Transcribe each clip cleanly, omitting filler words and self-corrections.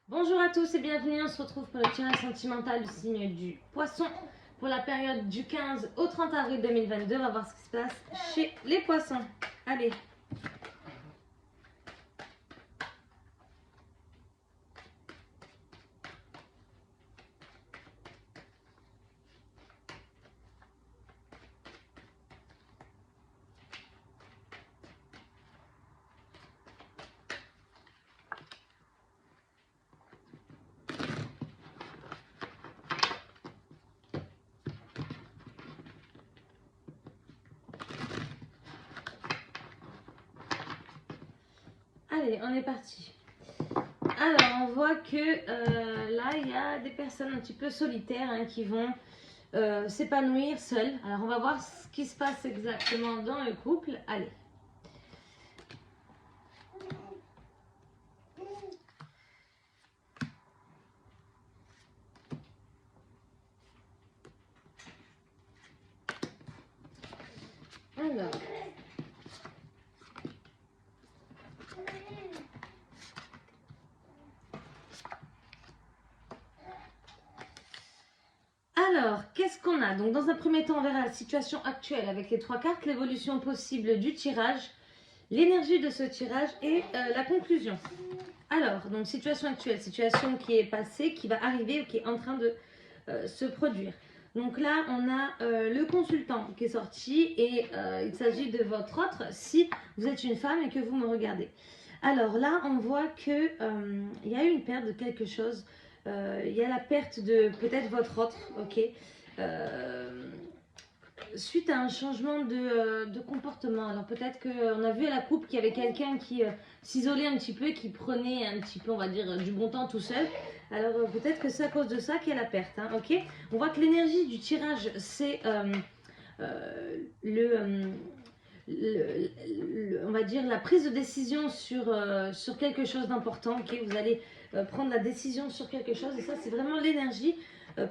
Bonjour à tous et bienvenue, on se retrouve pour le tirage sentimental du signe du poisson pour la période du 15 au 30 avril 2022. On va voir ce qui se passe chez les poissons. Allez. Allez, on est parti. Alors, on voit que là, il y a des personnes un petit peu solitaires qui vont s'épanouir seules. Alors, on va voir ce qui se passe exactement dans le couple. Allez. Alors. Alors, qu'est-ce qu'on a? Donc, dans un premier temps, on verra la situation actuelle avec les trois cartes, l'évolution possible du tirage, l'énergie de ce tirage et la conclusion. Alors, donc situation actuelle, situation qui est passée, qui va arriver ou qui est en train de se produire. Donc là, on a le consultant qui est sorti et il s'agit de votre autre si vous êtes une femme et que vous me regardez. Alors là, on voit que il y a eu une perte de quelque chose. Il y a la perte de peut-être votre autre, ok, suite à un changement de comportement. Alors peut-être qu'on a vu à la coupe qu'il y avait quelqu'un qui s'isolait un petit peu, qui prenait un petit peu, on va dire, du bon temps tout seul. Alors peut-être que c'est à cause de ça qu'il y a la perte, hein, ok. On voit que l'énergie du tirage, c'est on va dire la prise de décision sur quelque chose d'important, ok. Vous allez prendre la décision sur quelque chose et ça c'est vraiment l'énergie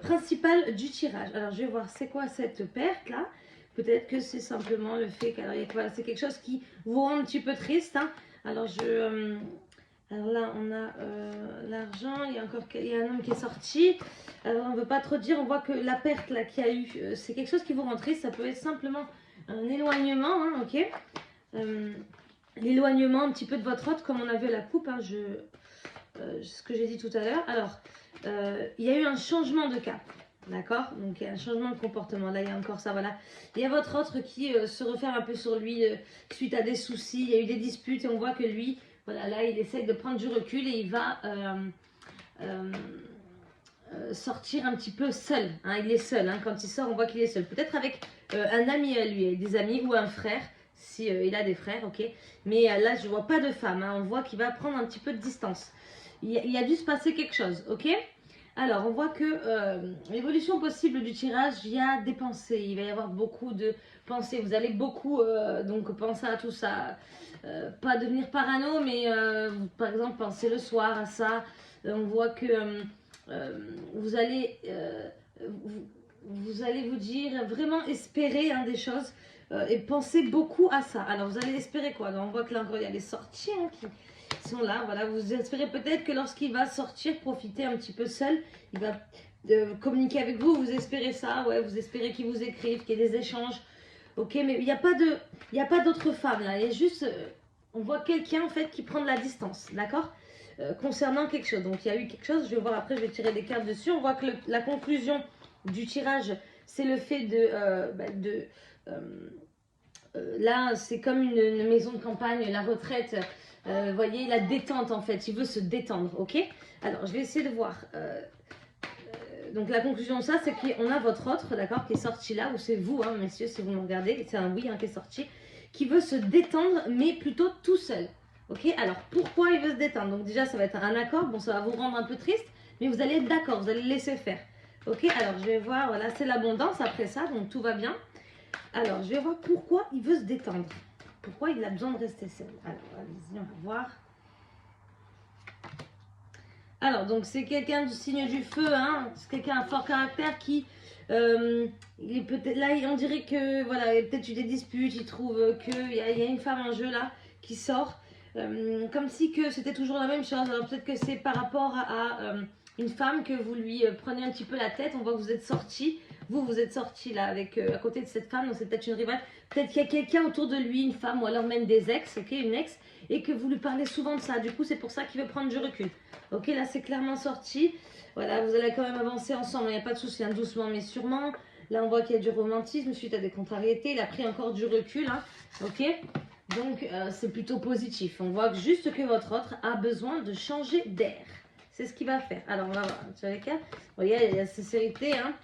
principale du tirage. Alors je vais voir c'est quoi cette perte là. Peut-être que c'est simplement le fait que voilà, c'est quelque chose qui vous rend un petit peu triste, hein. Alors alors là on a l'argent, il y a un homme qui est sorti. Alors on ne veut pas trop dire, on voit que la perte là qu'il y a eu, c'est quelque chose qui vous rend triste. Ça peut être simplement un éloignement, hein, ok. L'éloignement un petit peu de votre autre, comme on a vu à la coupe, hein, ce que j'ai dit tout à l'heure. Alors, il y a eu un changement de cap, d'accord. Donc, il y a un changement de comportement. Là, il y a encore ça, voilà. Il y a votre autre qui se referme un peu sur lui suite à des soucis. Il y a eu des disputes et on voit que lui, voilà, là, il essaye de prendre du recul et il va sortir un petit peu seul, hein. Il est seul, hein. Quand il sort, on voit qu'il est seul. Peut-être avec un ami à lui, des amis ou un frère, si il a des frères, ok. Mais là, je vois pas de femme, hein. On voit qu'il va prendre un petit peu de distance. Il a dû se passer quelque chose, ok. Alors, on voit que l'évolution possible du tirage, il y a des pensées. Il va y avoir beaucoup de pensées. Vous allez beaucoup donc penser à tout ça. Pas devenir parano, mais par exemple, penser le soir à ça. On voit que vous allez vous dire, vraiment espérer des choses et penser beaucoup à ça. Alors, vous allez espérer quoi? Alors, on voit que là encore, il y a les sorties qui sont là. Voilà, vous espérez peut-être que lorsqu'il va sortir, profiter un petit peu seul, il va communiquer avec vous. Vous espérez ça, ouais, vous espérez qu'il vous écrive, qu'il y ait des échanges. Ok, mais il n'y a pas d'autre femme là. Il y a juste, on voit quelqu'un en fait qui prend de la distance, d'accord, concernant quelque chose. Donc il y a eu quelque chose. Je vais voir après. Je vais tirer des cartes dessus. On voit que la conclusion du tirage, c'est le fait là, c'est comme une maison de campagne, la retraite. Vous voyez, la détente en fait. Il veut se détendre, ok. Alors je vais essayer de voir. Donc la conclusion de ça, c'est qu'on a votre autre, d'accord, qui est sorti là, ou c'est vous, hein, messieurs, si vous me regardez, c'est un oui qui est sorti, qui veut se détendre, mais plutôt tout seul. Ok, alors pourquoi il veut se détendre? Donc déjà, ça va être un accord, bon, ça va vous rendre un peu triste, mais vous allez être d'accord, vous allez le laisser faire. Ok, alors je vais voir, voilà, c'est l'abondance après ça, donc tout va bien. Alors, je vais voir pourquoi il veut se détendre. Pourquoi il a besoin de rester seul. Alors, allez-y, on va voir. Alors, donc c'est quelqu'un du signe du feu, hein. C'est quelqu'un à fort caractère qui, il est peut-être là, on dirait que voilà, il y a peut-être eu des disputes. Il trouve qu'il y a une femme en jeu là qui sort. comme si que c'était toujours la même chose. Alors peut-être que c'est par rapport à une femme que vous lui prenez un petit peu la tête. On voit que vous êtes sortis. Vous êtes sortis là avec à côté de cette femme, donc c'est peut-être une rivale. Peut-être qu'il y a quelqu'un autour de lui, une femme ou alors même des ex, ok, une ex, et que vous lui parlez souvent de ça. Du coup, c'est pour ça qu'il veut prendre du recul. Ok, là c'est clairement sorti. Voilà, vous allez quand même avancer ensemble, il n'y a pas de souci, hein, doucement mais sûrement. Là, on voit qu'il y a du romantisme suite à des contrariétés. Il a pris encore du recul, hein, ok. Donc, c'est plutôt positif. On voit juste que votre autre a besoin de changer d'air. C'est ce qu'il va faire. Alors, on va voir. Sur les cas, vous voyez, il y a sincérité, hein.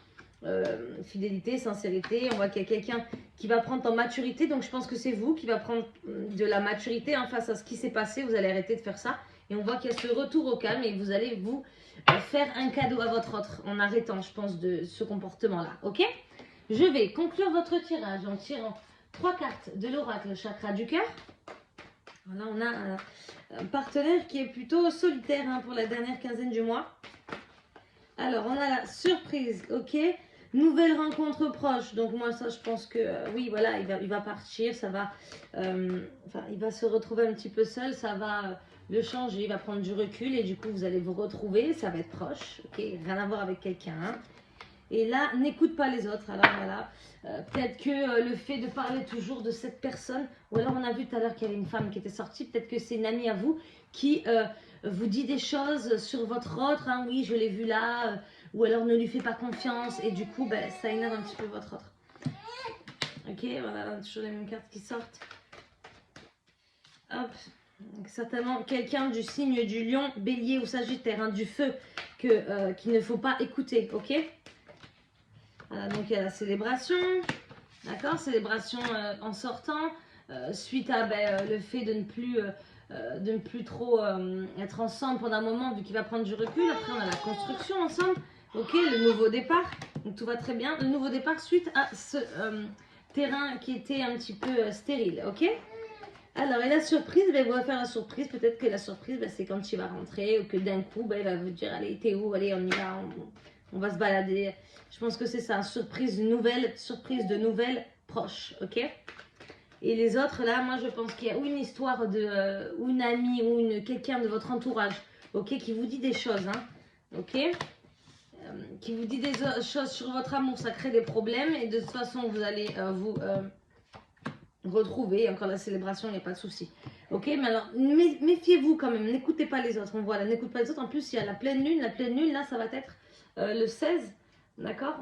Fidélité, sincérité. On voit qu'il y a quelqu'un qui va prendre en maturité. Donc, je pense que c'est vous qui va prendre de la maturité hein, face à ce qui s'est passé. Vous allez arrêter de faire ça. Et on voit qu'il y a ce retour au calme et vous allez vous faire un cadeau à votre autre en arrêtant, je pense, de ce comportement-là. Ok? Je vais conclure votre tirage en tirant 3 cartes de l'oracle chakra du cœur. Là, on a un partenaire qui est plutôt solitaire hein, pour la dernière quinzaine du mois. Alors, on a la surprise, ok. Nouvelle rencontre proche. Donc, moi, ça, je pense que, oui, voilà, il va partir. Ça va, enfin, il va se retrouver un petit peu seul. Ça va le changer. Il va prendre du recul. Et du coup, vous allez vous retrouver. Ça va être proche, ok. Rien à voir avec quelqu'un, hein. Et là, n'écoute pas les autres. Alors voilà, peut-être que le fait de parler toujours de cette personne, ou alors on a vu tout à l'heure qu'il y avait une femme qui était sortie, peut-être que c'est une amie à vous qui vous dit des choses sur votre autre, hein, oui, je l'ai vu là, ou alors ne lui fait pas confiance, et du coup, ben, ça énerve un petit peu votre autre. Ok, voilà, toujours les mêmes cartes qui sortent. Hop, donc, certainement quelqu'un du signe du lion, bélier ou sagittaire, hein, du feu, qu'il ne faut pas écouter, ok. Voilà, donc il y a la célébration, d'accord, célébration en sortant, suite à le fait de ne plus trop être ensemble pendant un moment vu qu'il va prendre du recul. Après on a la construction ensemble, ok, le nouveau départ, donc tout va très bien. Le nouveau départ suite à ce terrain qui était un petit peu stérile, ok. Alors et la surprise, vous va faire la surprise, peut-être que la surprise c'est quand il va rentrer ou que d'un coup il va vous dire allez t'es où, allez on y va, on va se balader. Je pense que c'est ça, surprise de nouvelles proches, ok. Et les autres, là, moi, je pense qu'il y a ou une histoire de, ou une amie, ou quelqu'un de votre entourage, ok, qui vous dit des choses, hein, ok, qui vous dit des choses sur votre amour, ça crée des problèmes, et de toute façon, vous allez vous retrouver, encore la célébration, il n'y a pas de souci, ok, mais alors, méfiez-vous quand même, n'écoutez pas les autres, on voit là, n'écoutez pas les autres, en plus, il y a la pleine lune, là, ça va être le 16, d'accord.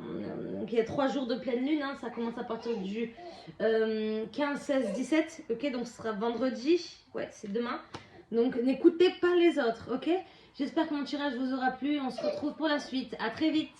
Donc il y a 3 jours de pleine lune, hein, ça commence à partir du 15, 16, 17, ok, donc ce sera vendredi, ouais, c'est demain. Donc n'écoutez pas les autres, ok. J'espère que mon tirage vous aura plu, on se retrouve pour la suite, à très vite.